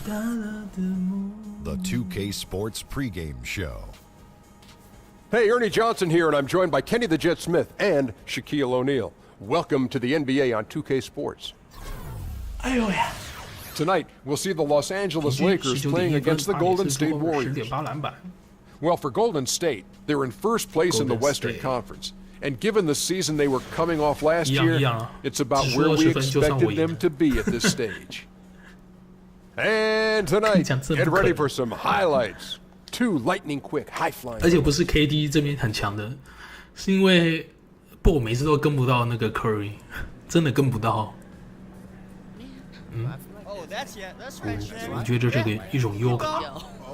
The 2K Sports pregame show. Hey, Ernie Johnson here, and I'm joined by Kenny the Jet Smith and Shaquille O'Neal. Welcome to the NBA on 2K Sports. Tonight, we'll see the Los Angeles Lakers playing against the Golden State Warriors. Well, for Golden State, they're in first place in the Western Conference. And given the season they were coming off last year, it's about where we expected them to be at this stage. And tonight, get ready for some highlights. Two lightning quick, high flying. 而且不是 KD 这边很强的，是因为我每次都跟不到那个 Curry， 真的跟不到。我觉得这是一种优感。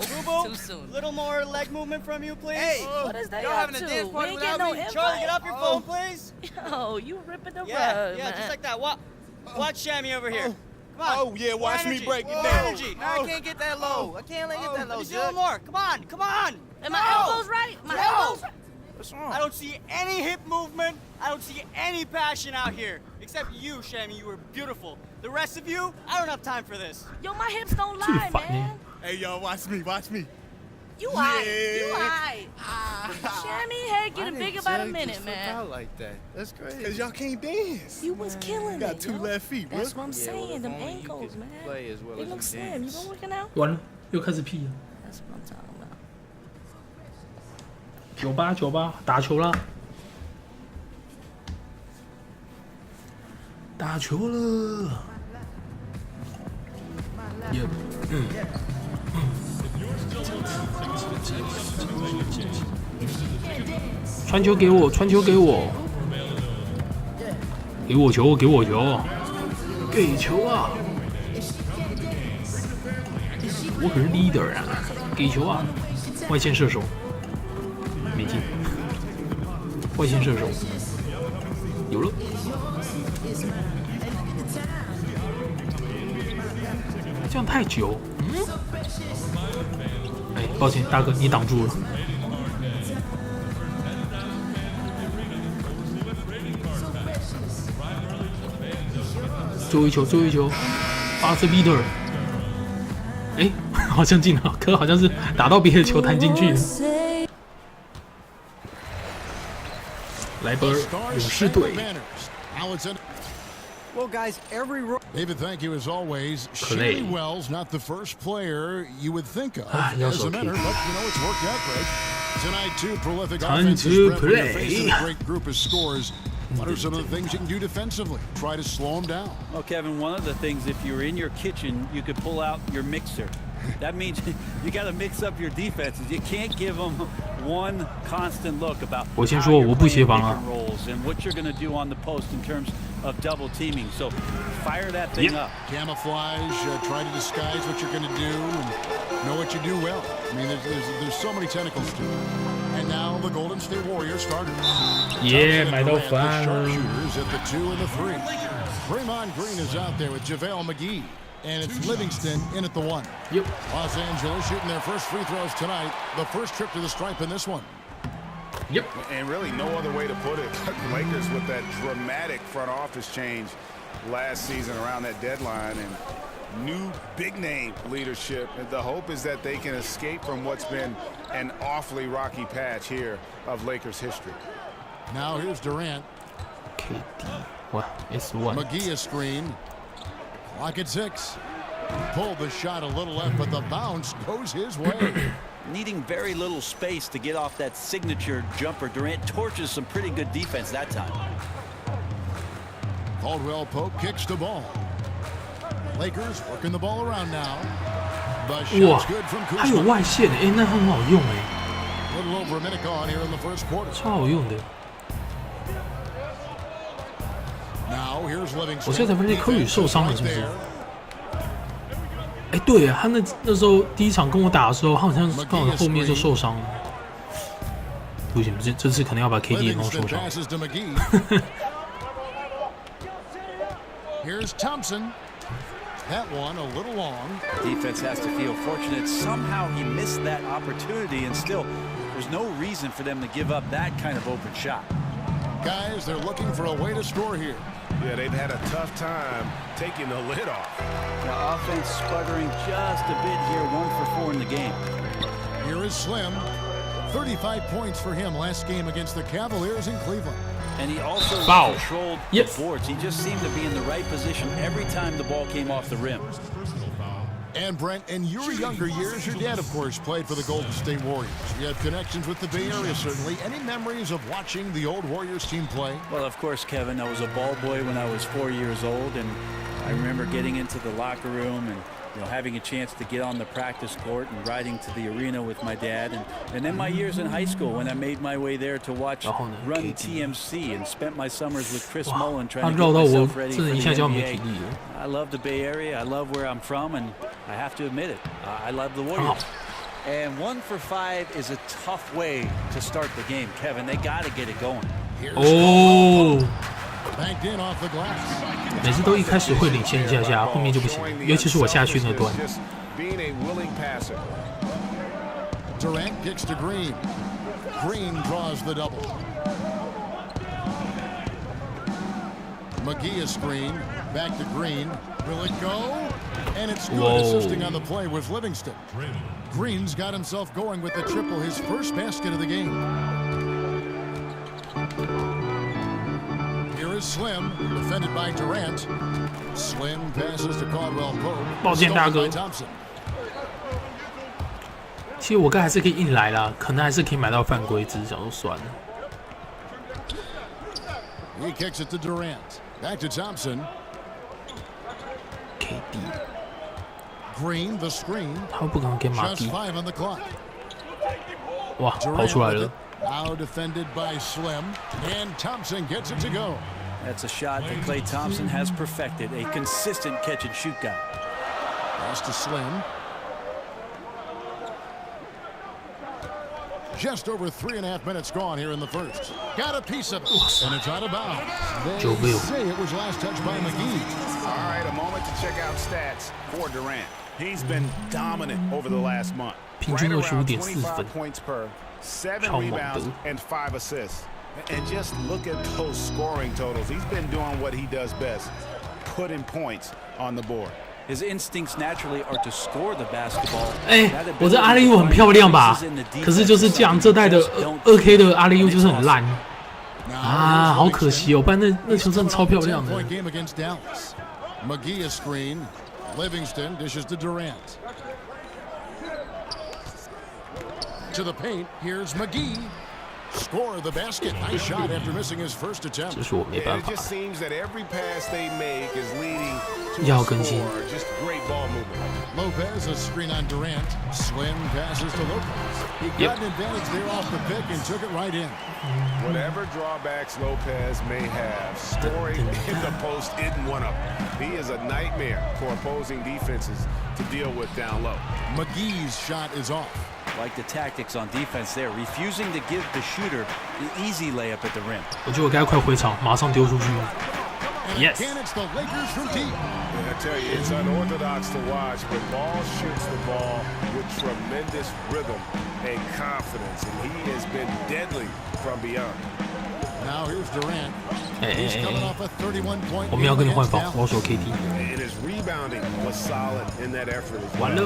Too soon. Little more leg movement from you, please. Hey, what is that? Y'all having a dance party without me? Charlie, get off your phone, please. Yo, you ripping the rug, Yeah, man. just like that. Watch Shammy over here. Come on. Oh, yeah, watch me break it down. Energy. I can't get that low. I can't get that low. Just a little more. Come on. And my elbows right? My elbows right? What's wrong? I don't see any hip movement. I don't see any passion out here. Except you, Shammy. You were beautiful. The rest of you, I don't have time for this. Yo, my hips don't lie, man. Hey, yo, watch me. You aight. Shammy head getting bigger by the minute, man. Out like that. That's crazy. Cause y'all can't dance. You was killing it. Got two left feet, bro. That's what I'm saying. Them ankles, man. They look slim. You been working out? 完了，又开始屁了。 That's what I'm talking about. 酒吧，打球啦！打球了。传球给我，给我球，给球啊！我可是 leader 啊！给球啊！外线射手，没进。外线射手，有了。这样太久。哎，抱歉，大哥，你挡住了。最后一球，巴斯比特。哎，好像进了，可好像是打到别的球弹进去了。来吧，勇士队。Well, guys, David, thank you as always. Shane Wells, not the first player you would think of as a mentor, but it's worked out great. Tonight, two prolific offensive facing a great group of scores. What are some of the things you can do defensively? Try to slow them down. Well, Kevin, one of the things, if you're in your kitchen, you could pull out your mixer. That means you got to mix up your defenses. You can't give them one constant look about how you're playing different roles and what you're going to do on the post in terms of double teaming. So fire that thing up. Camouflage, try to disguise what you're going to do and know what you do well. I mean, there's so many tentacles to it. And now the Golden State Warriors starters.买到饭了。 Sharpshooters at the 2 and the 3. Draymond Green is out there with JaVale McGee. And it's Livingston in at the 1. Yep. Los Angeles shooting their first free throws tonight. The first trip to the stripe in this one. Yep. And really no other way to put it. Lakers with that dramatic front office change last season around that deadline and new big name leadership. And the hope is that they can escape from what's been an awfully rocky patch here of Lakers history. Now here's Durant. KD. What? It's one. McGee a screen. Clock at 6. Pulled the shot a little left, but the bounce goes his way. Needing very little space to get off that signature jumper, Durant torches some pretty good defense that time. Caldwell Pope kicks the ball. Lakers working the ball around now. The shot's good from Kuzma. 还有外线哎，那很好用哎。A little over a minute gone here in the first quarter. 超好用的。Now here's Livingston. 我现在才发现科宇受伤了，是不是？哎，对啊，他那时候第一场跟我打的时候，他好像刚好后面就受伤了。不行，这次可能要把 KD 弄受伤。Here's Thompson. That one a little long. Defense has to feel fortunate. Somehow he missed that opportunity, and still, there's no reason for them to give up that kind of open shot. Guys, they're looking for a way to score here. Yeah, they've had a tough time taking the lid off. The offense sputtering just a bit here, 1 for 4 in the game. Here is Slim. 35 points for him last game against the Cavaliers in Cleveland. And he also controlled the boards. He just seemed to be in the right position every time the ball came off the rim. And Brent, in your younger years, your dad, of course, played for the Golden State Warriors. You have connections with the Bay Area, certainly. Any memories of watching the old Warriors team play? Well, of course, Kevin. I was a ball boy when I was 4 years old, and I remember getting into the locker room and having a chance to get on the practice court and riding to the arena with my dad. And then my years in high school when I made my way there to watch Run TMC and spent my summers with Chris Mullen trying to get myself ready for the NBA. I love the Bay Area. I love where I'm from, and I have to admit it, I love the Warriors. And 1 for 5 is a tough way to start the game, Kevin. They got to get it going. Banked in off the glass. 每次都一开始会领先一下下，后面就不行，尤其是我下去那段。Durant kicks to Green. Green draws the double. McGee a screen. Back to Green. Will it go? And it's good. Assisting on the play was Livingston. Green's got himself going with the triple, his first basket of the game. Here is Slim, defended by Durant. Slim passes to Caldwell Pope. 抱歉，大哥。其实我刚还是可以硬来啦，可能还是可以买到犯规，只是想说算了。He kicks it to Durant. Back to Thompson. KD. Green the screen. 他不敢给马蒂。 Just 5 on the clock. 哇，跑出来了。 Now defended by Slim, and Thompson gets it to go. That's a shot that Klay Thompson has perfected, a consistent catch-and-shoot guy. Pass to Slim. Just over 3.5 minutes gone here in the first. Got a piece of it, and it's out of bounds. They say it was last touched by McGee. All right, a moment to check out stats for Durant. He's been dominant over the last month. Right around 25 points per, 7 rebounds, and 5 assists. And just look at those scoring totals. He's been doing what he does best, putting points on the board. His instincts naturally are to score the basketball. 我这阿里乌很漂亮吧？可是就是这样，这代的2K 的阿里乌就是很烂啊，好可惜哦，不然那球真的超漂亮的。McGee a screen. Livingston dishes to Durant. To the paint. Here's McGee. Score the basket. Nice shot after missing his first attempt. 这是我没办法。 It just seems that every pass they make is leading to要 a 更新。 score. Just great ball movement. Lopez a screen on Durant. Slim passes to Lopez. He got an advantage there off the pick and took it right in. Whatever drawbacks Lopez may have, scoring in the post isn't one of them. He is a nightmare for opposing defenses to deal with down low. McGee's shot is off. Like the tactics on defense there, refusing to give the shooter the easy layup at the rim. 我觉得我该快回场，马上丢出去。Yes. Again, it's the Lakers from deep. And I tell you, it's unorthodox to watch, but Ball shoots the ball with tremendous rhythm and confidence, and he has been deadly from beyond. Now here's Durant. He's coming off a 31-point. 我们要跟你换防，我要守 KD。 And his rebounding was solid in that effort. 完了。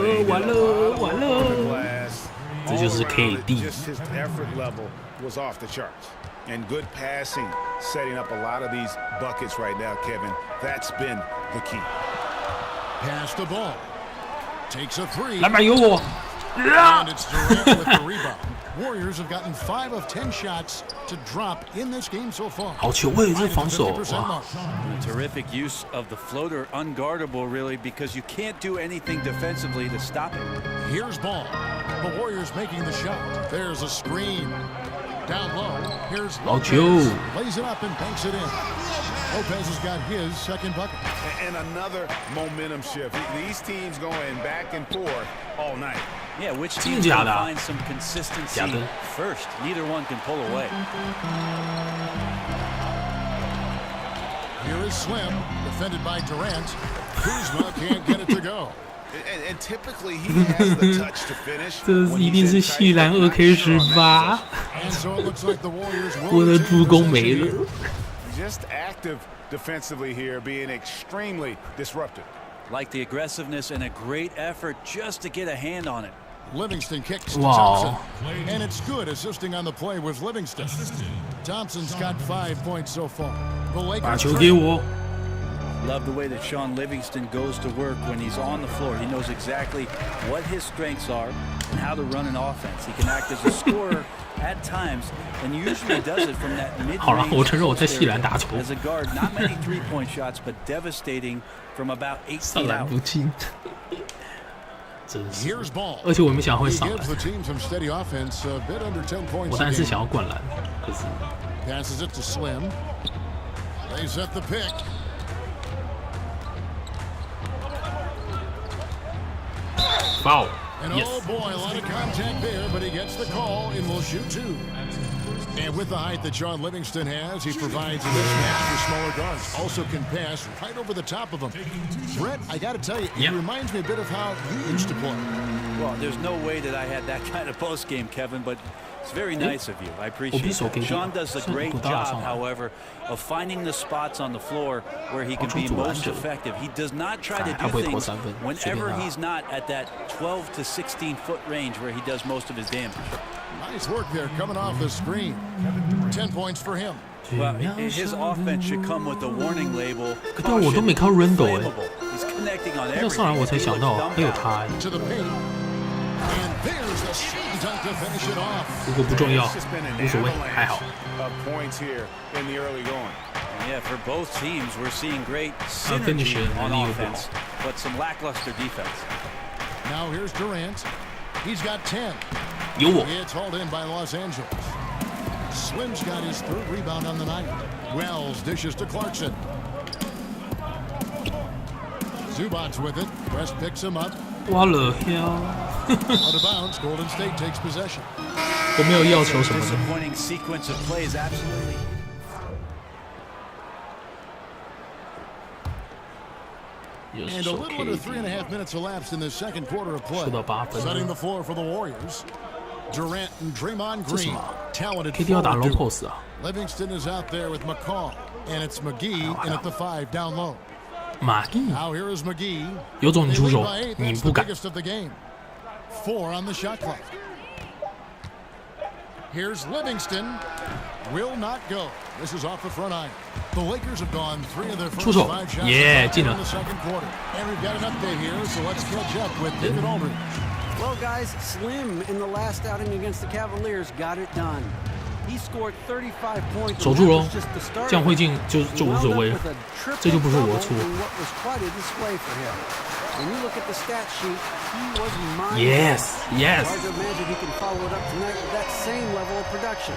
这就是 KD。 Just his effort level was off the charts. And good passing, setting up a lot of these buckets right now, Kevin. That's been the key. Pass the ball. Takes a three. 篮板有我。 And it's Durant with the rebound. Warriors have gotten 5 of 10 shots to drop in this game so far. 好球位，这防守哇！ Terrific use of the floater, unguardable really, because you can't do anything defensively to stop it. Here's Ball. The Warriors making the shot. There's a screen. Down low. Here's Lopez. Lays it up and banks it in. Lopez has got his second bucket. And another momentum shift. These teams going back and forth all night. Yeah, which team can find some consistency first? Neither one can pull away. Here is Slim, defended by Durant. Kuzma can't get it to go. And typically he has the touch to finish. 这一定是西兰 2K18， 我的助攻没了。Just active defensively here, being extremely disruptive. Like the aggressiveness and a great effort just to get a hand on it. Livingston kicks to Thompson, and it's good assisting on the play with Livingston. Thompson's got 5 points so far. The Lakers 把球给我。 Love the way that Sean Livingston goes to work when he's on the floor. He knows exactly what his strengths are and how to run an offense. He can act as a scorer at times, and usually does it from that mid-range. 好了，我承认我在西兰打球。 As a guard, not many three-point shots, but devastating from about 8 feet out. 不进。真是，而且我没想会上篮。我当然是想要灌篮，可是。 Passes it to Slim. They set the pick. Foul. And yes. oh boy, a lot of contact there, but he gets the call and will shoot 2. And with the height that Sean Livingston has, he provides a mismatch for smaller guards. Also can pass right over the top of them. Brett, I got to tell you, he reminds me a bit of how you used to play. Well, there's no way that I had that kind of post game, Kevin, but it's very nice of you. I appreciate it. Sean does a great job, however, of finding the spots on the floor where he can be most effective. He does not try to do things whenever he's not at that 12 to 16 foot range where he does most of his damage. Nice work there coming off the screen. 10 points for him. Well, his offense should come with a warning label. 但我都没看 Randall 哎， He's connecting on 要上来我才想到还有他哎。 如果不重要，无所谓，还好。 Yeah, for both teams, we're seeing great synergy on offense, but some lackluster defense. Now here's Durant. He's got 10. 有我。 It's hauled in by Los Angeles. Slim's got his 3rd rebound on the night. Wells dishes to Clarkson. Zubac's with it. West picks him up. What the hell? Out of bounds, Golden State takes possession. 我没有要求什么的。 Disappointing sequence of plays, absolutely. And a little under 3.5 minutes elapsed in the second quarter of play. Setting the floor for the Warriors. Durant and Draymond Green, talented forward. Livingston is out there with McCall, and it's McGee in at the 5 down low. Now here is McGee. 有种你出手，你不敢。 4 on the shot clock. Here's Livingston. Will not go. This is off the front iron. The Lakers have gone 3 of their first 5 shots in the second quarter. And we've got an update here, so let's catch up with David Aldridge. Well, guys, Slim in the last outing against the Cavaliers got it done. He scored 35 points. 守住喽，这样会进就无所谓了，这就不是我的错。 When you look at the stat sheet, he was mind. Yes, yes. Hard to imagine he can follow it up tonight with that same level of production.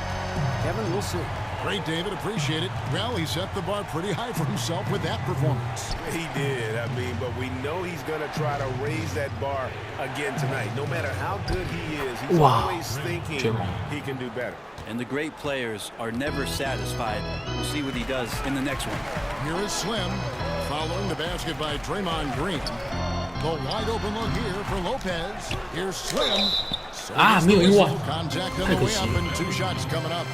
Kevin, we'll see. Great, David. Appreciate it. Well, he set the bar pretty high for himself with that performance. He did. I mean, but we know he's going to try to raise that bar again tonight. No matter how good he is, he's always thinking he can do better. And the great players are never satisfied. We'll see what he does in the next one. Here is Slim, following the basket by Draymond Green. The wide open look here for Lopez. Here's Slim.没有意外。 Contact on the way up and 2 shots coming up.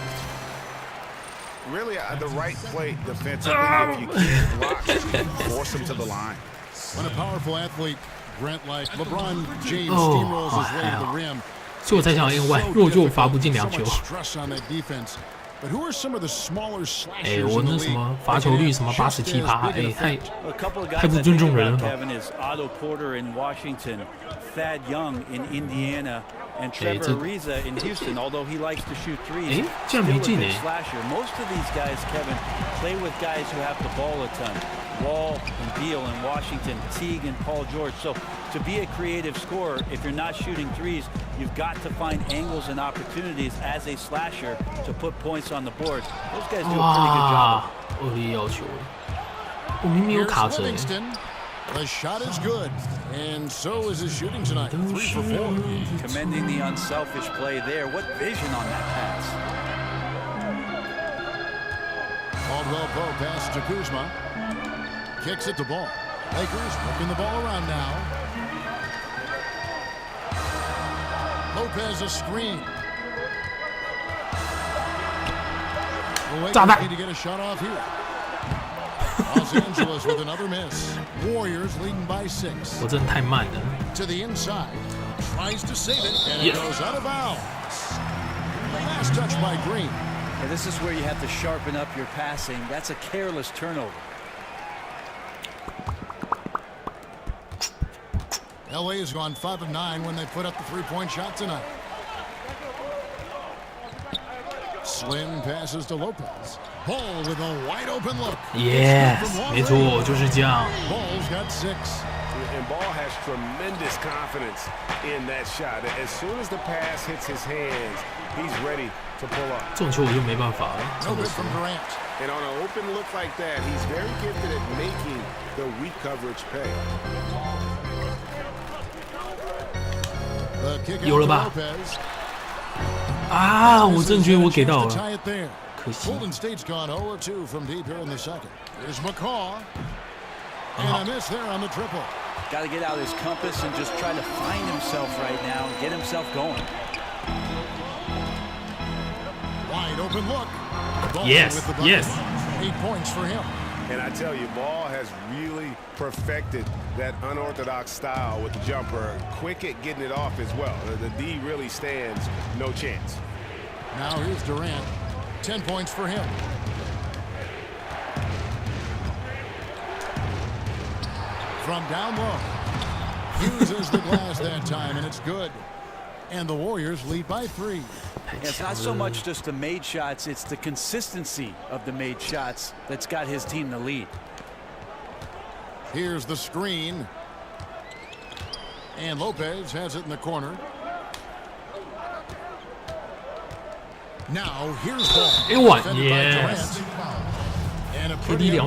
Really, the right play defensively. If you can't block, force him to the line. When a powerful athlete, Grant like LeBron James steamrolls his way to the rim. 所以我才想因为如果就罚不进2球。 But who are some of the smaller 我那什么罚球率什么87%，太不尊重人了吧。 Kevin is Otto Porter in Washington, Thad Young in Indiana, and Trevor Ariza in Houston. Although he likes to shoot threes, still a big slasher. Most of these guys, Kevin, play with guys who have the ball a ton. Wall and Beal in Washington, Teague and Paul George. So to be a creative scorer, if you're not shooting threes, you've got to find angles and opportunities as a slasher to put points on the board. Those guys do a pretty good job. 恶劣要求，我明明有卡着。 The shot is good, and so is his shooting tonight. 3 for 4. Commending the unselfish play there. What vision on that pass. Caldwell Pope pass to Kuzma. Kicks it to Ball. Lakers working the ball around now. Lopez a screen. 炸弹 to get a shot off here. Los Angeles with another miss. Warriors leading by 6. 我真的太慢了。 To the inside. Tries to save it, and it goes out of bounds. Last touch by Green. Yeah, this is where you have to sharpen up your passing. That's a careless turnover. LA has gone 5 of 9 when they put up the 3-point shot tonight. Slim passes to Lopez. Ball with a wide open look. Yes, 没错，就是这样。 Ball's got 6. And Ball has tremendous confidence in that shot. As soon as the pass hits his hands, he's ready to pull up. 这种球我就没办法了。 No good from Durant. And on an open look like that, he's very gifted at making the weak coverage pay. 有了吧？啊！我真觉得我给到了，可惜。Golden State's gone 0-2 from deep here in the second. Here's McCaw. And a miss there on the triple. Got to get out his compass and just try to find himself right now and get himself going. Wide open look. Yes, yes. 8 points for him. And I tell you, Ball has really perfected that unorthodox style with the jumper. Quick at getting it off as well. The D really stands no chance. Now here's Durant. 10 points for him. From down low. Uses the glass that time, and it's good. And the Warriors lead by 3. It's not so much just the made shots, it's the consistency of the made shots that's got his team the lead. Here's the screen. And Lopez has it in the corner. Now here's Ball. Yes. And a pretty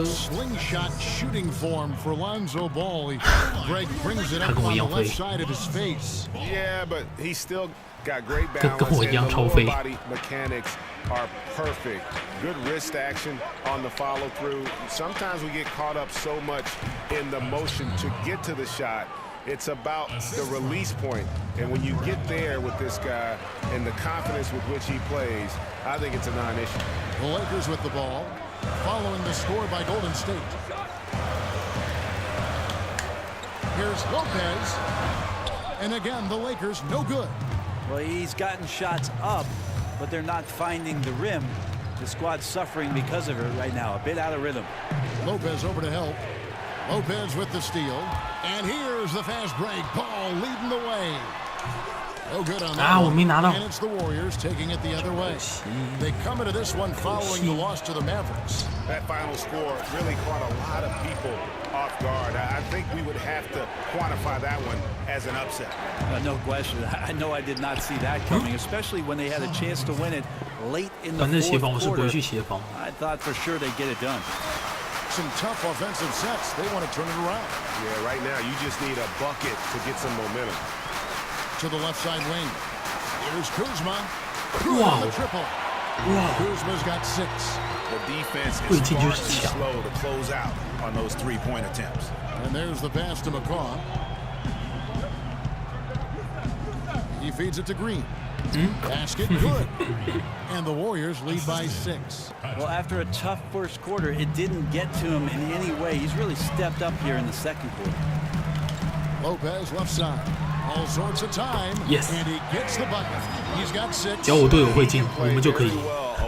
slingshot shooting form for Lonzo Ball. Greg brings it up on the left side of his face. Yeah, but he's still got great balance and the lower body mechanics are perfect. Good wrist action on the follow through. Sometimes we get caught up so much in the motion to get to the shot. It's about the release point. And when you get there with this guy and the confidence with which he plays, I think it's a non-issue. The Lakers with the ball, following the score by Golden State. Here's Lopez. And again, the Lakers no good. Well, he's gotten shots up, but they're not finding the rim. The squad's suffering because of it right now, a bit out of rhythm. Lopez over to help. Lopez with the steal. And here's the fast break. Ball leading the way. No good on that one. And it's the Warriors taking it the other way. They come into this one following the loss to the Mavericks. That final score really caught a lot of people off guard. I think we would have to quantify that one as an upset. No question. I know I did not see that coming, especially when they had a chance to win it late in the fourth quarter. I thought for sure they'd get it done. Some tough offensive sets. They want to turn it around. Yeah, right now you just need a bucket to get some momentum. To the left side wing. Here's Kuzma. Wow. The triple. Wow. Kuzma's got 6. The defense is far too slow to close out on those 3-point attempts. And there's the pass to McCaw. He feeds it to Green. Basket good. And the Warriors lead by 6. Well, after a tough first quarter, it didn't get to him in any way. He's really stepped up here in the second quarter. Lopez left side. All sorts of time. Yes. And he gets the bucket. He's got 6. 只要我队友会进，我们就可以。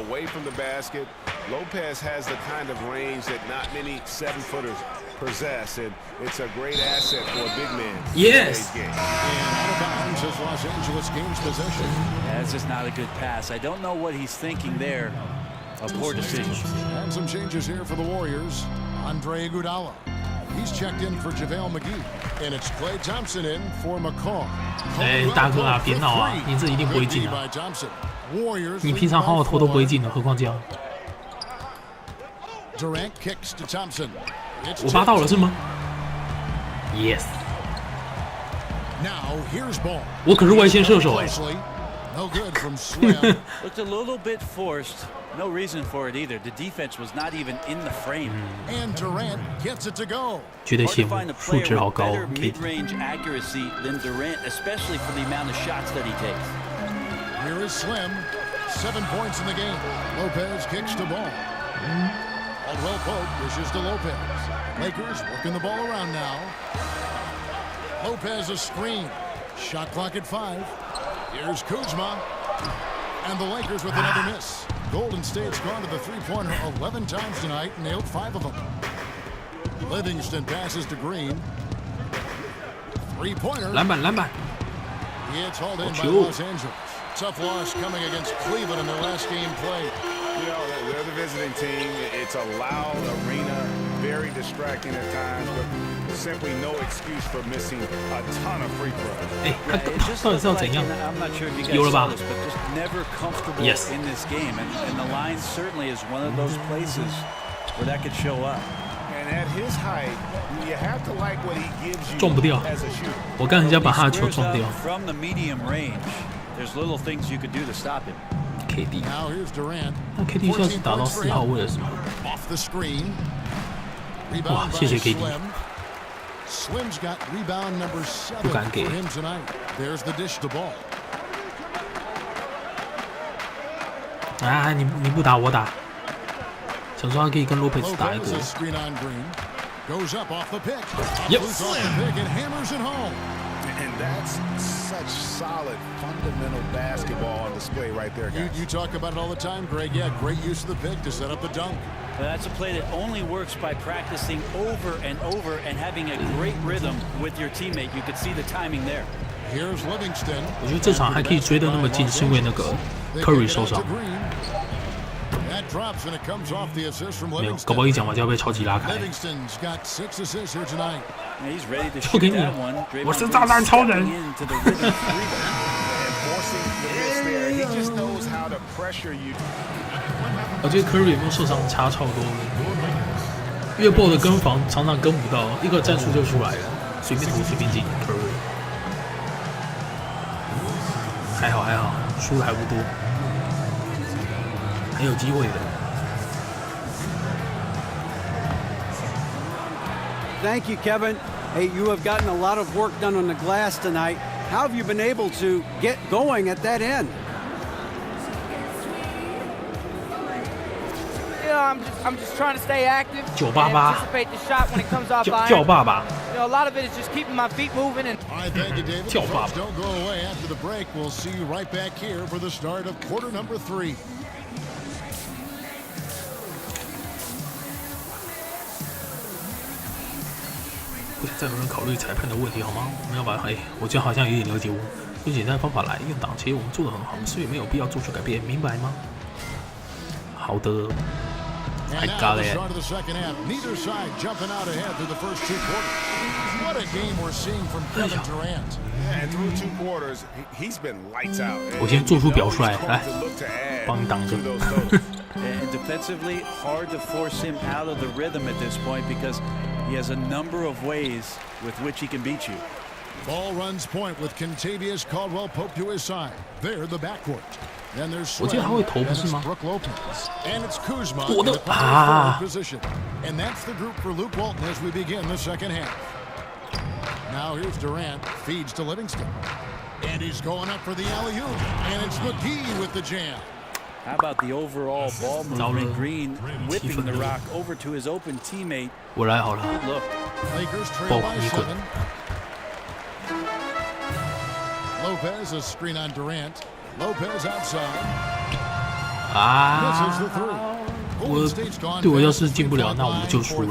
Away from the basket, Lopez has the kind of range that not many 7-footers possess, and it's a great asset for a big man. Yes. And out of bounds as Los Angeles gains possession. That's just not a good pass. I don't know what he's thinking there. A poor decision. And some changes here for the Warriors. Andre Iguodala. He's checked in for JaVale McGee. And it's Klay Thompson in for McCaw. 哎，大哥啊，别闹啊！你这一定不会进啊！你平常好好投都不会进的，何况这样？ Durant kicks to Thompson. 我拔到了是吗 ？Yes. Now here's Ball. 我可是外线射手哎。No good from Slim. Looked a little bit forced. No reason for it either. The defense was not even in the frame. And Durant gets it to go. 觉得羡慕，数值好高哦 mid-range accuracy than Durant, especially for the amount of shots that he takes. Here is Slim. 7 points in the game. Lopez kicks the ball. Caldwell Pope dishes to Lopez. Lakers working the ball around now. Lopez a screen. Shot clock at 5. Here's Kuzma. And the Lakers with another miss. Golden State's gone to the three-pointer 11 times tonight, nailed 5 of them. Livingston passes to Green. Three-pointer. 篮板。 It's hauled in by Los Angeles. Tough loss coming against Cleveland in their last game played. You know, they're the visiting team. It's a loud arena, very distracting at times, but simply no excuse for missing a ton of free throws. 哎，到底是要怎样？有了吧？ Just never comfortable Yes. in this game, and the line certainly is one of those places where that could show up. And at his height, you have to like what he gives you 撞不掉 as a shooter. 我跟人家把他的球撞掉。 From the medium range, there's little things you could do to stop him. KD， Now here's Durant. 那 KD 现在是打到4号位了是吗？ Off the screen. 哇， Rebound 谢谢 by KD。 Slim. Slim's got rebound number 7 不敢给 for him tonight. There's the dish to ball. 啊，你不打我打，想说他可以跟 Lopez 打一个 Lopez。a screen on Green. Goes up off the pick. Yep. Loose off the pick and hammers it home. And that's such solid, fundamental basketball on display right there, guys. You talk about it all the time, Greg. Yeah, great use of the pick to set up the dunk. That's a play that only works by practicing over and over and having a great rhythm with your teammate. You could see the timing there. Here's Livingston. 我觉得这场还可以追得那么近，是因为那个 Curry 受伤。 That drops and it comes off the assist from 没有，搞不好一讲完就要被超级拉开。 Livingston's got 6 assists here tonight. He's ready to 就给 shoot 你 that 了 one. 我是炸弹超人。 Into the rhythm three. And forcing the miss there, he just knows how to pressure you. 我觉得 Curry 有没有受伤差超多的，越爆的跟防常常跟不到，一个战术就出来了，随便投随便进 Curry。还好，输的还不多，还有机会的。 Thank you, Kevin. Hey, you have gotten a lot of work done on the glass tonight. How have you been able to get going at that end? You know, I'm just trying to stay active and 988 anticipate the shot when it comes off 叫 iron. 爸爸， You know, a lot of it is just keeping my feet moving and. All right, thank you, David. 叫爸 Folks, 爸。 don't go away after the break. We'll see you right back here for the start of quarter number 3. 不想再有人考虑裁判的问题好吗？我们要把我这样好像有点了解我，用简单的方法来用挡切，我们做得很好，所以没有必要做出改变，明白吗？好的。 I And now got the it. start of the second half. Neither side jumping out ahead through the first 2 quarters. What a game we're seeing from Kevin Durant. And through 2 quarters, he's been lights out. 我先做出表率来，来， To add 帮你挡着。 to those totals. And defensively, hard to force him out of the rhythm at this point because he has a number of ways with which he can beat you. Ball runs point with Kentavious Caldwell-Pope to his side. They're the backcourt. Then there's 我记得他会投不是吗？ Brooke Lopez. And it's Kuzma 我 in 的 the power 啊 forward position. And that's the group for Luke Walton as we begin the second half. Now here's Durant, feeds to Livingston. And he's going up for the alley-oop. And it's McGee with the jam. How about the overall ball movement? Green whipping the rock over to his open teammate. 我来好了。 Look, Lakers trail 爆 by 一滚。 7. Lopez a screen on Durant. Lopez outside. 啊 Misses the three. 我对我要是进不了，那我们就输了，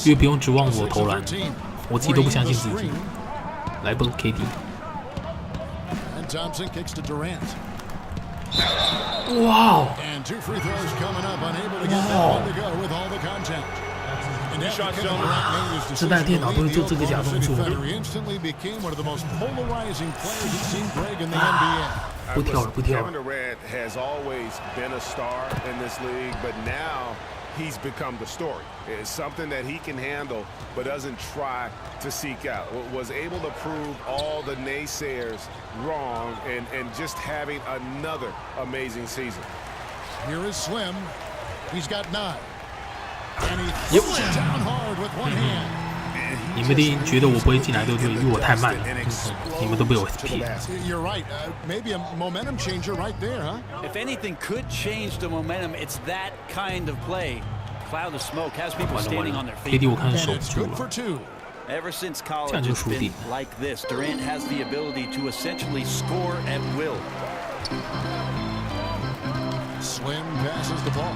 因为不用指望我投篮，我自己都不相信自己。来吧 ，KD。 And Thompson kicks to Durant. 哇 And 2 free throws coming up, unable to get that one to go with all the contact. And after Kevin Durant made his 这代 decision 电 to 脑都会 leave 做 the 这个假动 Oklahoma 作 City。Thunder, he instantly became one of the most polarizing players we've seen Greg in the NBA. 不跳了，不跳 Kevin 了。 Durant has always been a star in this league, but now he's become the story. It's something that he can handle, but doesn't try to seek out. Was able to prove all the naysayers wrong and just having another amazing season. Here is Slim. He's got 9. And he throws it down hard with one hand. 你们一定觉得我不会进来，对不对？因为我太慢了。你们都被我骗。You're right. Maybe a momentum changer right there, huh? If anything could change the momentum, it's that kind of play. Cloud of smoke has people standing on their feet. KD 我看守不住了。Ever since college, it's been like this. Durant has the ability to essentially score at will. Slim passes the ball.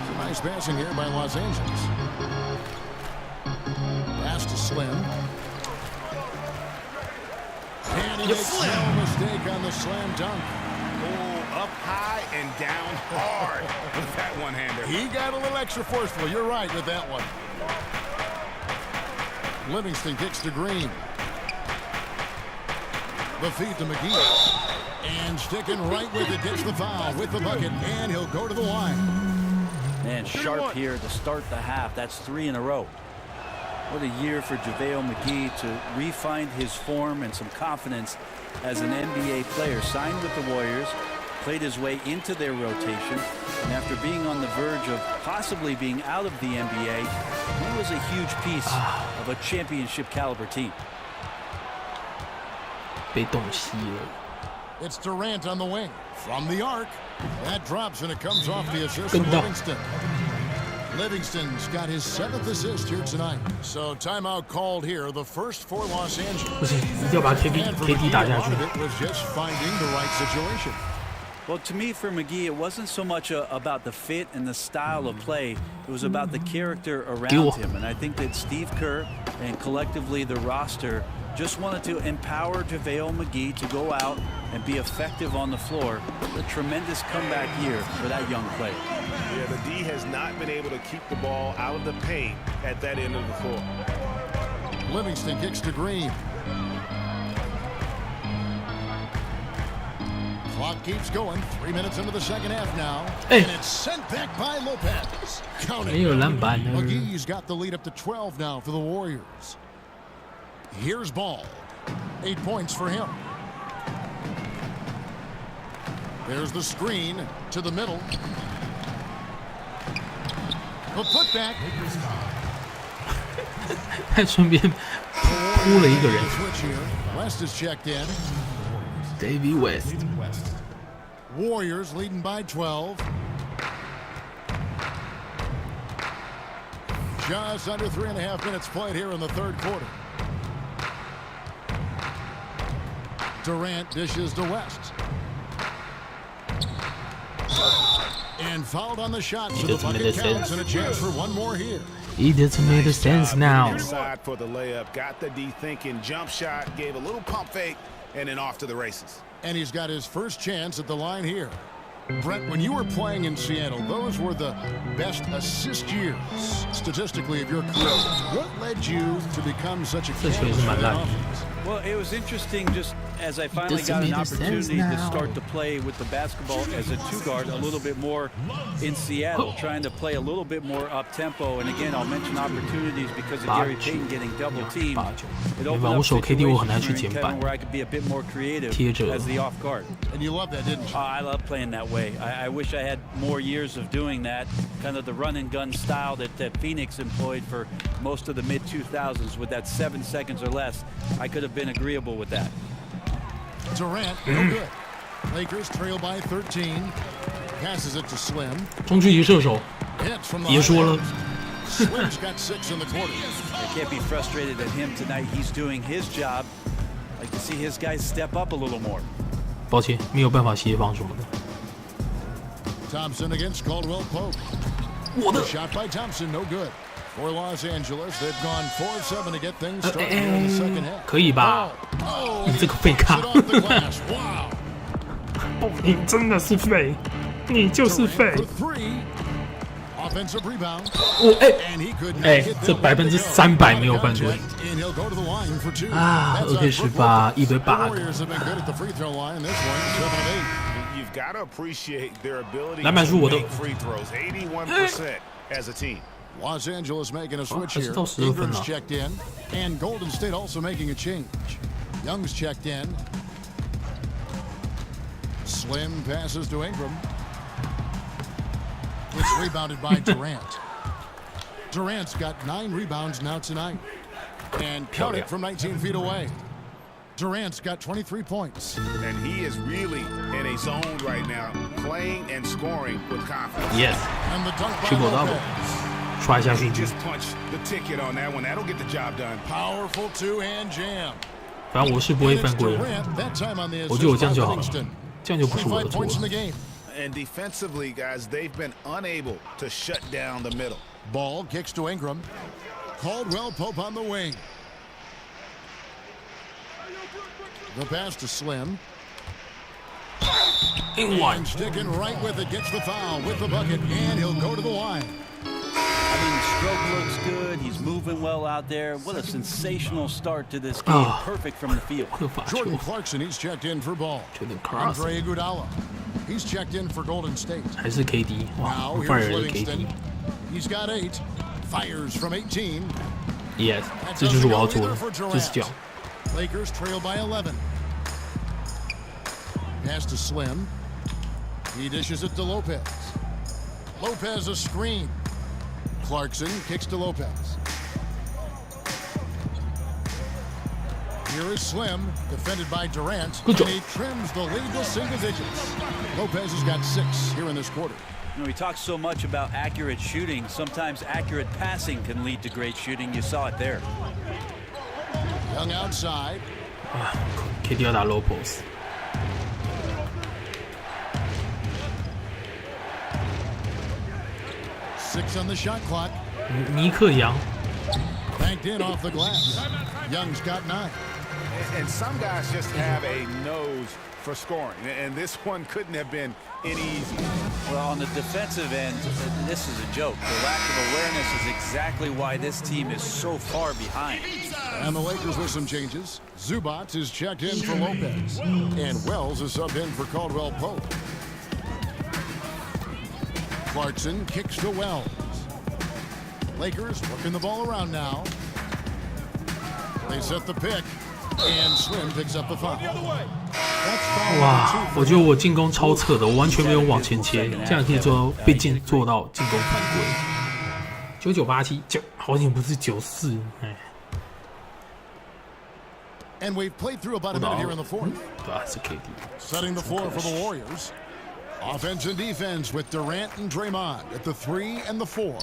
Some nice passing here by Los Angeles. Pass to Slim. And he makes no mistake on the slam dunk. Oh, up high and down hard with that one-hander. He got a little extra forceful. You're right with that one. Livingston kicks to Green. The feed to McGee. And sticking right with it, gets the foul with the bucket, and he'll go to the line. And sharp here to start the half. That's 3 in a row. What a year for JaVale McGee to re-find his form and some confidence as an NBA player. Signed with the Warriors, played his way into their rotation, and after being on the verge of possibly being out of the NBA, he was a huge piece of a championship caliber team. 被洞悉了。 It's Durant on the wing from the arc. That drops and it comes off the assist from Livingston. Livingston's got his 7th assist here tonight. So timeout called here, the first for Los Angeles. 不行，一定要把 KD 打下去。 It was just finding the right situation. Well, to me, for McGee, it wasn't so much about the fit and the style of play. It was about the character around him. And I think that Steve Kerr and collectively the roster just wanted to empower JaVale McGee to go out and be effective on the floor. A tremendous comeback year for that young player. Yeah, the D has not been able to keep the ball out of the paint at that end of the floor. Livingston kicks to Green. Clock keeps going. 3 minutes into the second half now. And it's sent back by Lopez. Counting. McGee's got the lead up to 12 now for the Warriors. Here's Ball. 8 points for him. There's the screen to the middle. The putback. 还顺便扑了一个人。 West is checked in. Davey West. Warriors leading by 12. Just under 3.5 minutes played here in the third quarter. Durant dishes to West. And fouled on the shot, so the bucket counts and a chance for one more here. It doesn't make sense now. Inside for the layup, got the D thinking, jump shot, gave a little pump fake, and then off to the races. And he's got his first chance at the line here. Brett, when you were playing in Seattle, those were the best assist years, statistically, of your career. What led you to become such a catalyst? Well, it was interesting just as I finally got an opportunity to start to play with the basketball as a 2-guard a little bit more in Seattle, trying to play a little bit more up-tempo. And again, I'll mention opportunities because of Gary Payton getting double-teamed. It opened up situations where I could be a bit more creative as the off-guard. And you love that, didn't you? I love playing that way. I wish I had more years of doing that, kind of the run-and-gun style that Phoenix employed for most of the mid-2000s with that 7 seconds or less. I could have been agreeable with that. Durant, no good. Lakers trail by 13. Passes it to Slim. 中距离射手，别说了。 Slim's got 6 in the quarter. I can't be frustrated at him tonight. He's doing his job. I'd like to see his guys step up a little more. 抱歉，没有办法协防什么的。 Thompson against Caldwell Pope. Shot by Thompson, no good. For Los Angeles, they've gone 4 of 7 to get things started in the second half. 可以吧？你这个废咖！哦，你真的是废，你就是废。这300%没有犯错啊！2K18，一堆 bug。篮板数我都。 Los Angeles making a switch here. Ingram's checked in, and Golden State also making a change. Young's checked in. Slim passes to Ingram. It's rebounded by Durant. Durant's got 9 rebounds now tonight. And count it from 19 feet away. Durant's got 23 points. And he is really in a zone right now, playing and scoring with confidence. Yes. And the dunk by Triple-double. He just punched the ticket on that one. That'll get the job done. Powerful two-hand jam. 反正我是不会犯规的，我觉得我这样就好了，这样就不是我的错了。And defensively, guys, they've been unable to shut down the middle. Ball kicks to Ingram. Caldwell Pope on the wing. The pass to Slim. And sticking right with it, gets the foul with the bucket, and he'll go to the line. I mean, stroke looks good. He's moving well out there. What a sensational start to this game. Perfect from the field. Jordan Clarkson, he's checked in for ball. Andre Iguodala, he's checked in for Golden State. 还是 KD， 哇， here's Livingston. He's got 8. Fires from 18. Yes， 这就是我要做的，就是这样。Lakers trail by 11. Pass to Slim. He dishes it to Lopez. Lopez a screen. Clarkson kicks to Lopez. Here is Slim, defended by Durant. Good job. And he trims the lead to single digits. Lopez has got 6 here in this quarter. You know, he talks so much about accurate shooting. Sometimes accurate passing can lead to great shooting. You saw it there. Young outside. KD 要打 low post。 6 on the shot clock. 尼克杨 Banked in off the glass. Young's got 9. And some guys just have a nose for scoring, and this one couldn't have been any easier. Well, on the defensive end, this is a joke. The lack of awareness is exactly why this team is so far behind. And the Lakers with some changes. Zubac is checked in for Lopez. And Wells is subbed in for Caldwell Pope. Clarkson kicks to Wells. Lakers working the ball around now. They set the pick. And Slim picks up the foul. 哇，我觉得我进攻超扯的，我完全没有往前切，这样可以做到进攻犯规。9987，好险不是94，哎。 And we've played through about a minute here in the fourth. 对啊，是 KD。 Setting the floor for the Warriors. Offense and defense with Durant and Draymond at the 3 and the 4.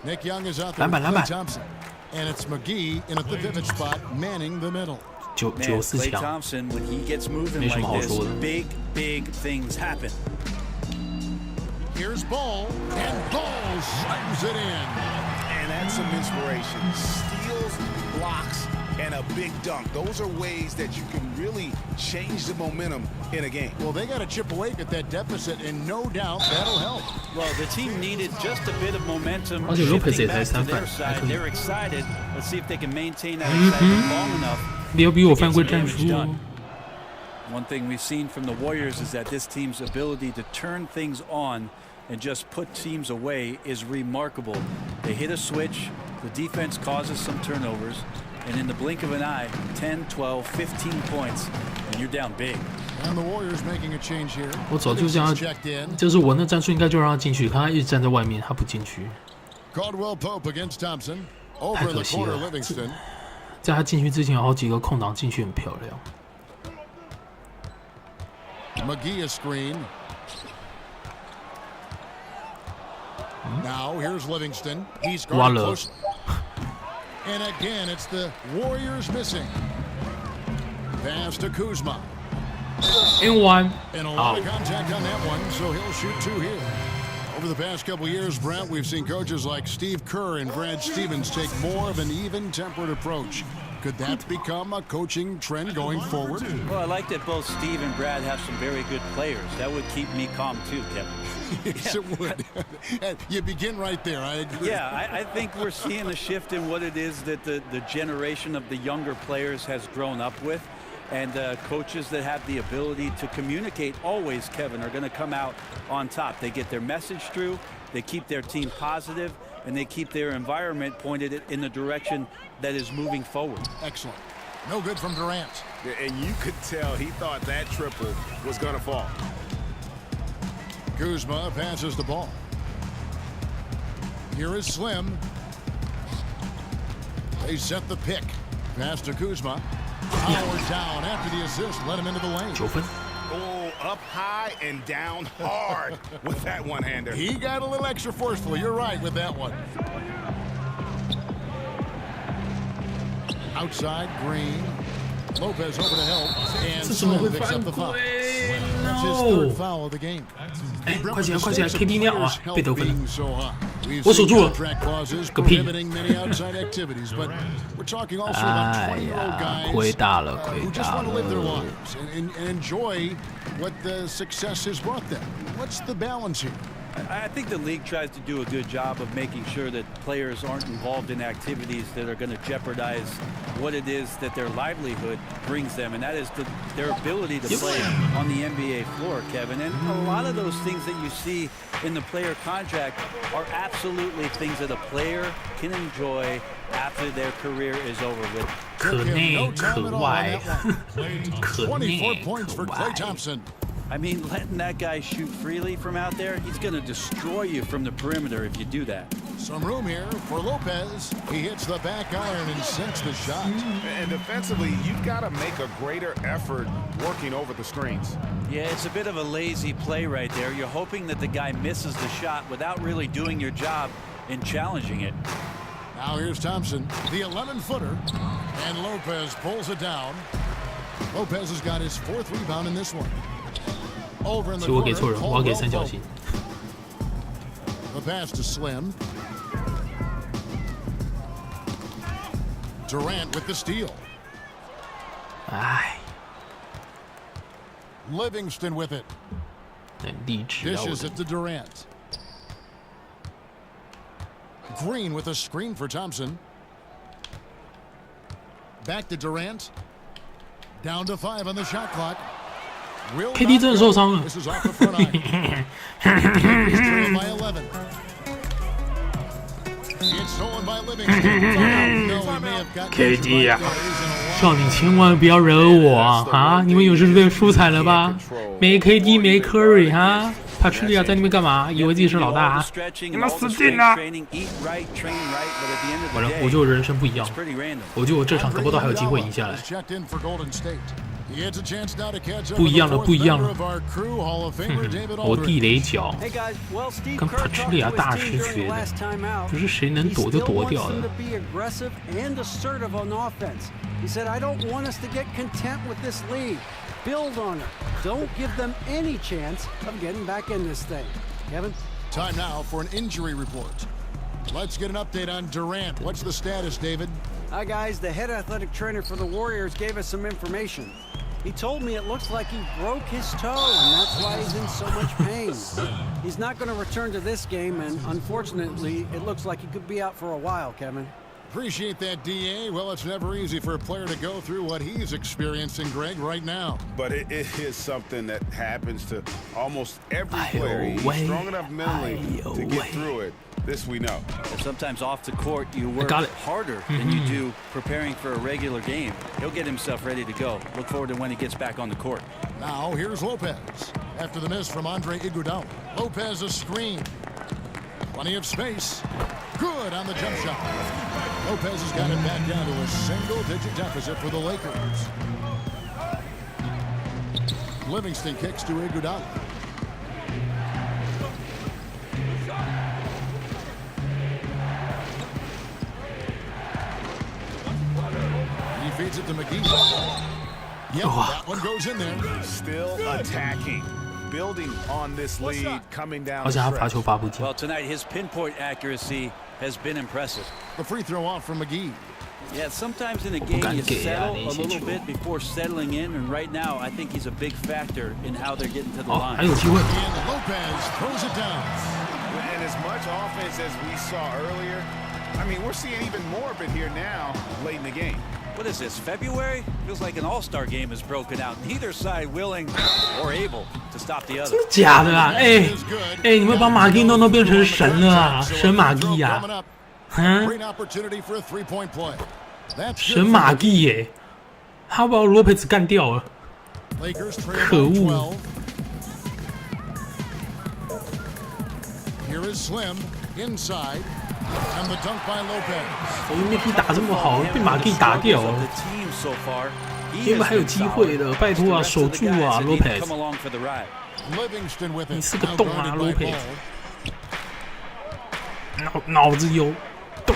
Nick Young is out there with Klay Thompson. And it's McGee in at the pivot spot, manning the middle. Man, Klay Thompson, when he gets moving like this, big things happen. Here's Ball, and Ball slams it in. And that's some inspiration. Steals, blocks, and a big dunk. Those are ways that you can really change the momentum in a game. Well, they got to chip away at that deficit, and no doubt that'll help. Well, the team needed just a bit of momentum shifting back to their side. They're excited. Let's see if they can maintain that excitement long enough. 不要逼我犯规战术。 One thing we've seen from the Warriors is that this team's ability to turn things on and just put teams away is remarkable. They hit a switch, the defense causes some turnovers, and in the blink of an eye, 10, 12, 15 points, and you're down big. And the Warriors making a change here. 我早就这样，就是我那战术应该就让他进去，看他一直站在外面，他不进去。 Caldwell Pope against Thompson. Over in the corner, Livingston. 在他进去之前，有好几个空档进去很漂亮。 McGee a screen. Now here's Livingston. He's guarded closely. And again, it's the Warriors missing. Pass to Kuzma. And one. And a lot of contact on that one, so he'll shoot 2 here. Over the past couple years, Brent, we've seen coaches like Steve Kerr and Brad Stevens take more of an even-tempered approach. Could that become a coaching trend going forward? Well, I like that both Steve and Brad have some very good players. That would keep me calm too, Kevin. Yes, it would. You begin right there. I agree. Yeah, I think we're seeing a shift in what it is that the generation of the younger players has grown up with. And coaches that have the ability to communicate always, Kevin, are going to come out on top. They get their message through, they keep their team positive, and they keep their environment pointed in the direction that is moving forward. Excellent. No good from Durant. And you could tell he thought that triple was going to fall. Kuzma passes the ball. Here is Slim. They set the pick. Pass to Kuzma. Howard down after the assist. Let him into the lane. 9分。 Oh, up high and down hard with that one-hander. He got a little extra forceful. You're right with that one. Outside, Green. Lopez over to help. And Slim picks up the foul. That's his third foul of the game. 哎，快起来，快起来 ！KD 尿啊，被得分了。我守住了，个屁！哎呀，亏大了，亏大了。I think the league tries to do a good job of making sure that players aren't involved in activities that are going to jeopardize what it is that their livelihood brings them, and that is their ability to play on the NBA floor, Kevin. And a lot of those things that you see in the player contract are absolutely things that a player can enjoy after their career is over with. 可内可外，可内可外。 I mean, letting that guy shoot freely from out there, he's going to destroy you from the perimeter if you do that. Some room here for Lopez. He hits the back iron and sinks the shot. And defensively, you've got to make a greater effort working over the screens. Yeah, it's a bit of a lazy play right there. You're hoping that the guy misses the shot without really doing your job in challenging it. Now here's Thompson, the 11-footer, and Lopez pulls it down. Lopez has got his 4th rebound in this one. Over in the 其实我给错人，我要给三角形。 The pass to Slim. Durant with the steal. 哎， Livingston with it. 很励志啊！ Dishes it to Durant. Green with a screen for Thompson. Back to Durant. Down to 5 on the shot clock. KD 真的受伤了。KD 呀，叫你千万不要惹我啊！你们勇士队输惨了吧？没 KD 没 Curry 哈，帕特利亚在那边干嘛？以为自己是老大？你们死定了！完了，我觉得我人生不一样，我觉得我这场搞不好还有机会赢下来。 不一样了，不一样了！我地雷脚跟帕特利亚大师学的，不是谁能躲就躲掉的。He said, I don't want us to get content with this lead. Build on it. Don't give them any chance of getting back in this thing. Kevin? Time now for an injury report. Let's get an update on Durant. What's the status, David? Hi, guys. The head athletic trainer for the Warriors gave us some information. He told me it looks like he broke his toe, and that's why he's in so much pain. He's not going to return to this game, and unfortunately, it looks like he could be out for a while, Kevin. Appreciate that, DA. Well, it's never easy for a player to go through what he's experiencing, Greg, right now. But it is something that happens to almost every player. He's strong enough mentally to get through it. This we know. Sometimes off the court, you work harder than you do preparing for a regular game. He'll get himself ready to go. Look forward to when he gets back on the court. Now, here's Lopez. After the miss from Andre Iguodala. Lopez a screen. Plenty of space. Good on the jump shot. Lopez has got it back down to a single-digit deficit for the Lakers. Livingston kicks to Iguodala. He feeds it to McGee. Yep, that one goes in there. Still attacking. Building on this lead, coming down. Well, tonight his pinpoint accuracy has been impressive. The free throw off from McGee. Yeah, sometimes in a game you settle a little bit before settling in, and right now I think he's a big factor in how they're getting to the line. And Lopez throws it down. And as much offense as we saw earlier, I mean, we're seeing even more of it here now, late in the game. What is this, February? Feels like an all-star game has broken out. Neither side willing or able to stop the other. 真的假的啊？哎，你们把马蒂诺都变成神了啊！神马蒂呀，神马蒂耶，他把罗佩兹干掉了，可恶！ Here is Slim inside. 我们没可以打这么好，被马可以打掉了。你们还有机会的，拜托啊，守住啊 ，Lopez。你是个洞啊 ，Lopez。脑子有洞。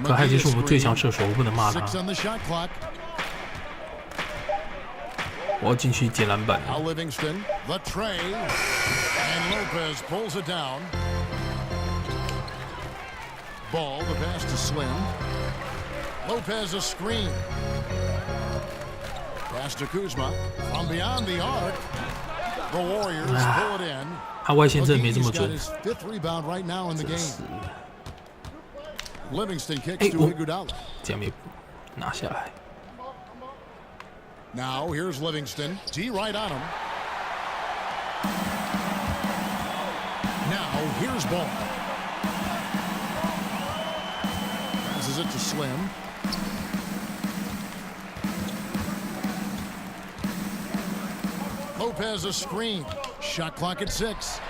可还就是我们最强射手，我不能骂他。我要进去捡篮板。Ball, the pass to Slim. Lopez a screen. Pass to Kuzma. From beyond the arc. The Warriors pull it in. 他外线真的没这么准。 Fifth rebound right now in the game. Livingston kicks to Iguodala. 竟然没拿下来。 Now here's Livingston. T right on him. Now here's Ball. Passes it to Slim. Lopez a screen. Shot clock at 6.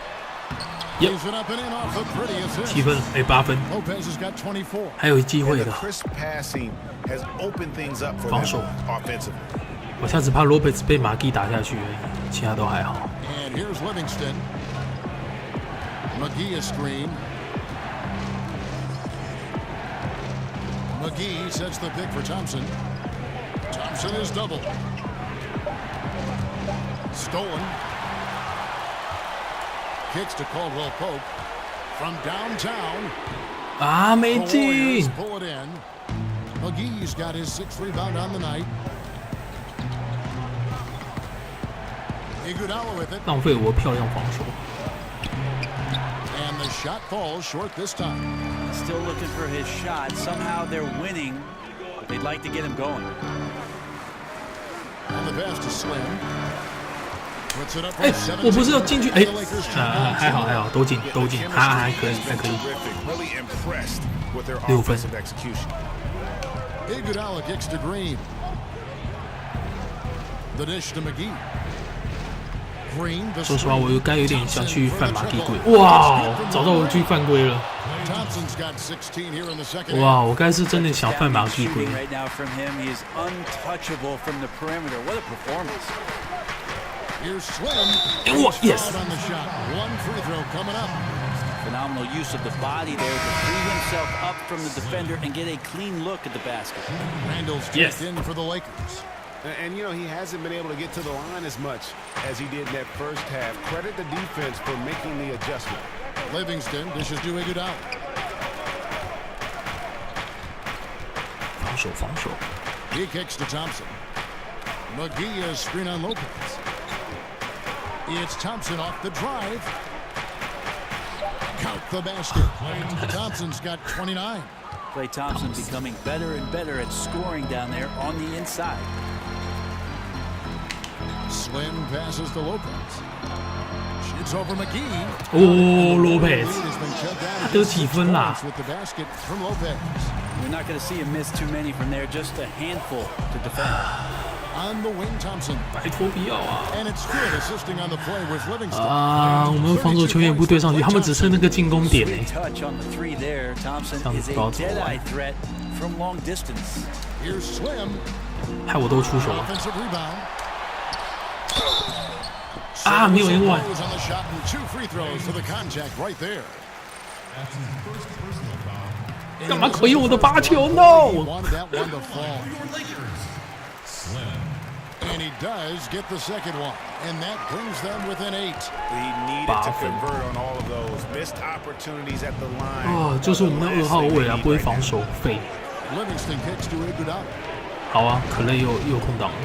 Gives it up and in off the pretty assist. 7分，8分。 Lopez has got 24. 还有机会的。防守。我下次怕 Lopez 被马基打下去而已，其他都还好。 And here's Livingston. McGee a screen. McGee sets the pick for Thompson. Thompson is doubled. Stolen. Kicks to Caldwell Pope from downtown. 啊，没进。 Pull it in. McGee's got his 6th rebound on the night. 浪费我漂亮防守。 And the shot falls short this time. Still looking for his shot. Somehow they're winning. They'd like to get him going. On the pass to Slim. 哎，我不是要进去哎，还好，都进，还可以。6分。 Iguodala kicks to Green. The dish to McGee. 说实话，我该有点想去犯马地龟。哇，找到我去犯规了。哇，我该是真的想犯马地龟。哇 ，yes。 Phenomenal use of the body there to free himself up from the defender and get a clean look at the basket. Randall's checked in for the Lakers. And, you know, he hasn't been able to get to the line as much as he did in that first half. Credit the defense for making the adjustment. Livingston dishes to Iguodala. 防守。 He kicks to Thompson. McGee is screen on Lopez. It's Thompson off the drive. Count the basket. Thompson's got 29. Klay Thompson becoming better and better at scoring down there on the inside. Slim passes to Lopez. Shoots over McGee. 哦 ，Lopez， 他得几分啦？ You're not going to see him miss too many from there, just a handful to defend. On the wing, Thompson. 拜托不要啊！ And it's good assisting on the play with Livingston. 啊，我们防守球员不对上去，他们只剩那个进攻点呢。 Touch on the 3 there. Thompson is a dead-eye threat from long distance. Here's Slim. 害我都出手了。 Offensive rebound. 啊，没有赢完。 On the shot and 2 free throws for the contact right there. 干嘛可以我的8球 ？No！ Wanted that one to fall. And he does get the second one, and that brings them within 8. He needed to convert on all of those missed opportunities at the line. 哦，就是我们的2号位啊，不会防守，废。 Livingston kicks to Iguodala. 好啊，可乐又空档了。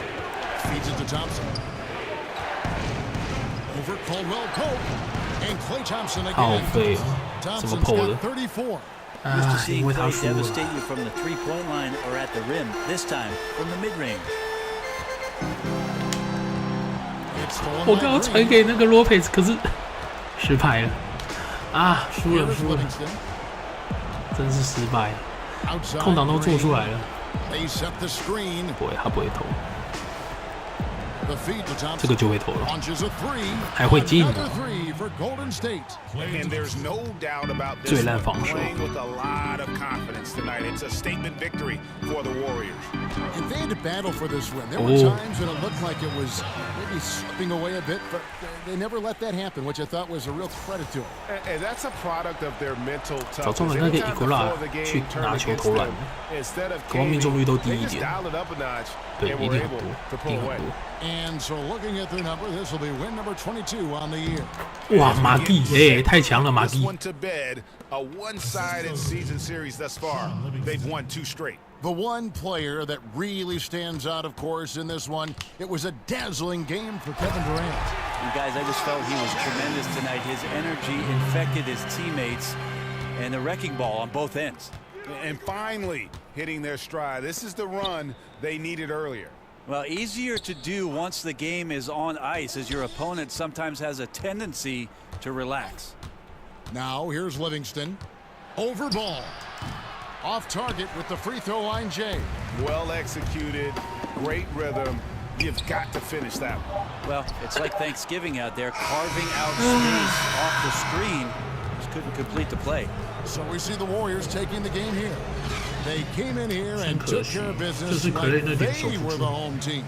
Feeds it to Thompson. Over Caldwell Pope and Klay Thompson again. 好废啊，怎么 Thompson's 破的？ got 34. 啊，因为他 Klay 输了。 devastate you from the 3-point line or at the rim. This time from the mid-range. 我刚刚传给那个 Lopez， 可是失败了。啊，输了，真是失败。空档都做出来了。不会，他不会投。这个就会投了，还会进的。最烂防守。早中的那个伊古拉去拿球投篮，渴望命中率都低一点。对，一定很多，一定很多。哇，马蒂，哎，太强了，马蒂。The one player that really stands out, of course, in this one, it was a dazzling game for Kevin Durant. And guys, I just felt he was tremendous tonight. His energy infected his teammates, and the wrecking ball on both ends. And finally, hitting their stride. This is the run they needed earlier. Well, easier to do once the game is on ice, as your opponent sometimes has a tendency to relax. Now, here's Livingston. Over ball. Off target with the free throw line, Jay. Well executed, great rhythm. You've got to finish that one. Well, it's like Thanksgiving out there, carving out space off the screen. Just couldn't complete the play. So we see the Warriors taking the game here. They came in here and took care of business like they were the home team.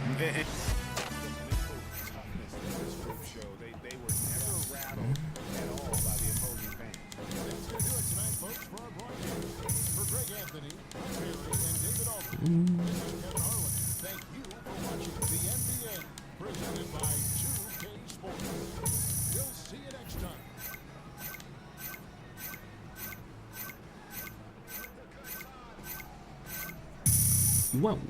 Thank you for watching the NBA presented by 2K Sports. We'll see you next time. 15000。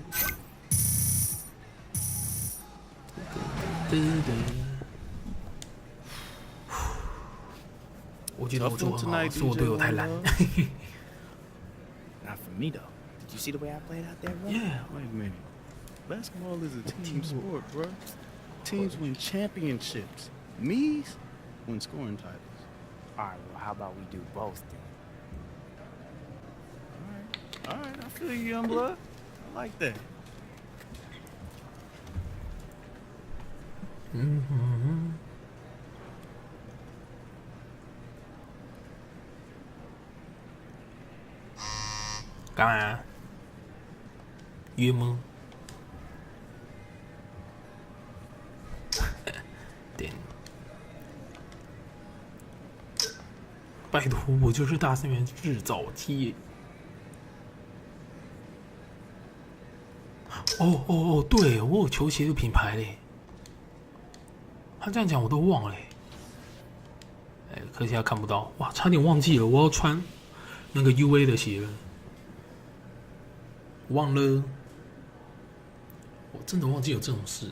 我觉得我做很好，是我队友太烂。Not for me though. Did you see the way I played out there, bro? Yeah. Wait a minute. Basketball is a team sport, bro. Teams win championships. Me's win scoring titles. All right, well, how about we do both then? All right, I feel you, young blood. I like that. Mm-hmm. 干嘛？约吗？点。拜托，我就是大三元制造机。哦，对，我有球鞋的品牌嘞。他这样讲我都忘了。哎，可惜他看不到。哇，差点忘记了，我要穿那个 UA 的鞋了。忘了，我真的忘记有这种事。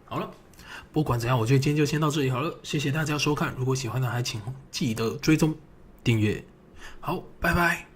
好了，不管怎样，我觉得今天就先到这里好了。谢谢大家收看，如果喜欢的还请记得追踪、订阅。好，拜拜。